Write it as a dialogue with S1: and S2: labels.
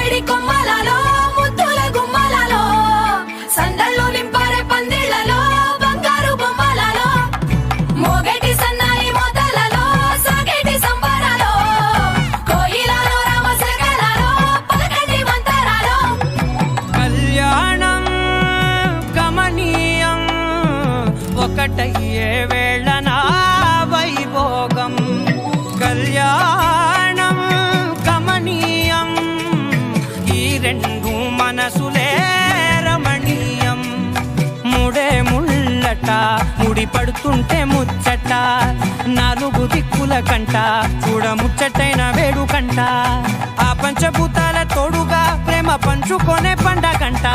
S1: మామిడి కొమ్మలలో ముద్దుల గుమ్మలలో సందళ్ళు నింపారే పందిళ్లలో బంగారు బొమ్మలలో మోగేటి సన్నాయి మోతలలో సాగేటి సంబరాలో కోయిలలో రామశకలలో పలకండి మంతరాలో
S2: కళ్యాణం గమనీయం ఒకటయ్యే వేళ నా వైభోగం కళ్యాణం గమనీయం ఈ రెండు మనసులే రమణీయం ముడే ముళ్ళట ముడి పడుతుంటే ముచ్చట నాలుగు దిక్కుల కంట చూడ ముచ్చటైన వేడుకంట ఆ పంచభూతాల తోడుగా ప్రేమ పంచుకొనే పండగంట